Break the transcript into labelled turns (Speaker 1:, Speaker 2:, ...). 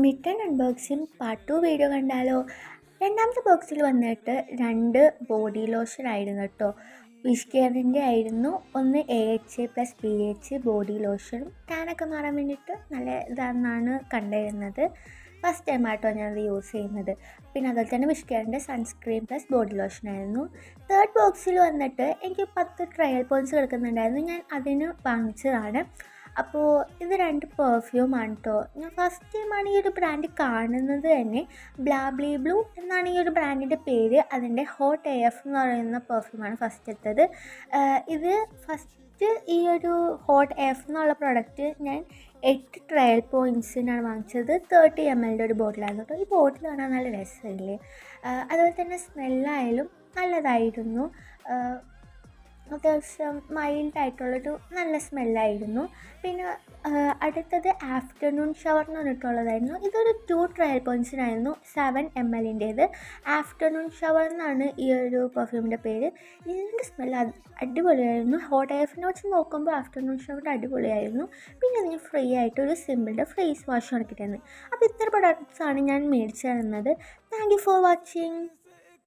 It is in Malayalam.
Speaker 1: മിഡ് അൺബോക്സിങ് പാർട്ട് 2 വീഡിയോ കണ്ടാലോ? രണ്ടാമത്തെ ബോക്സിൽ വന്നിട്ട് 2 ബോഡി ലോഷൻ ആയിരുന്നു കേട്ടോ. വിഷ് കെയറിൻ്റെ ആയിരുന്നു. ഒന്ന് AHA പ്ലസ് PH ബോഡി ലോഷനും ടാനൊക്കെ മാറാൻ വേണ്ടിയിട്ട് നല്ല ഇതാണെന്നാണ് കണ്ടിരുന്നത്. ഫസ്റ്റ് ടൈം ആട്ടോ ഞാനത് യൂസ് ചെയ്യുന്നത്. പിന്നെ അതുപോലെ തന്നെ വിഷ് കെയറിൻ്റെ സൺസ്ക്രീൻ പ്ലസ് ബോഡി ലോഷനായിരുന്നു. തേർഡ് ബോക്സിൽ വന്നിട്ട് എനിക്ക് 10 ട്രയൽ പോയിൻറ്റ്സ് കിടക്കുന്നുണ്ടായിരുന്നു. ഞാൻ അതിന് വാങ്ങിച്ചതാണ്. അപ്പോൾ ഇത് 2 പെർഫ്യൂമാണ് കേട്ടോ. ഞാൻ ഫസ്റ്റ് ടൈമാണ് ഈ ഒരു ബ്രാൻഡ് കാണുന്നത് തന്നെ. ബ്ലാബ്ലി ബ്ലൂ എന്നാണ് ഈ ഒരു ബ്രാൻഡിൻ്റെ പേര്. അതിൻ്റെ ഹോട്ട് AF എന്ന് പറയുന്ന പെർഫ്യൂമാണ് ഫസ്റ്റ് എത്തത്. ഇത് ഫസ്റ്റ് ഈ ഒരു ഹോട്ട് AF എന്നുള്ള പ്രൊഡക്റ്റ് ഞാൻ 8 ട്രയൽ പോയിൻറ്റ്സിനാണ് വാങ്ങിച്ചത്. 30 ml ഒരു ബോട്ടിലായിരുന്നു കേട്ടോ. ഈ ബോട്ടിൽ കാണാൻ നല്ല രസമില്ലേ? അതുപോലെ തന്നെ സ്മെല്ലായാലും നല്ലതായിരുന്നു. അത്യാവശ്യം മൈൽഡായിട്ടുള്ളൊരു നല്ല സ്മെല്ലായിരുന്നു. പിന്നെ അടുത്തത് ആഫ്റ്റർനൂൺ ഷവർ എന്ന് പറഞ്ഞിട്ടുള്ളതായിരുന്നു. ഇതൊരു 2 ട്രയൽ പോയിൻറ്റ്സിനായിരുന്നു. 7 ml ആഫ്റ്റർനൂൺ ഷവർ എന്നാണ് ഈ ഒരു പെർഫ്യൂമിൻ്റെ പേര്. ഇതിൻ്റെ സ്മെല്ല് അടിപൊളിയായിരുന്നു. ഹോട്ട് AFനെ വെച്ച് നോക്കുമ്പോൾ ആഫ്റ്റർനൂൺ ഷവർ അടിപൊളിയായിരുന്നു. പിന്നെ അതിന് ഫ്രീ ആയിട്ട് ഒരു സിമ്പിളുടെ ഫേസ് വാഷ് കിട്ടിയിരുന്നത്. അപ്പോൾ ഇത്ര പ്രൊഡക്ട്സാണ് ഞാൻ മേടിച്ചു തരുന്നത്. Thank you for watching.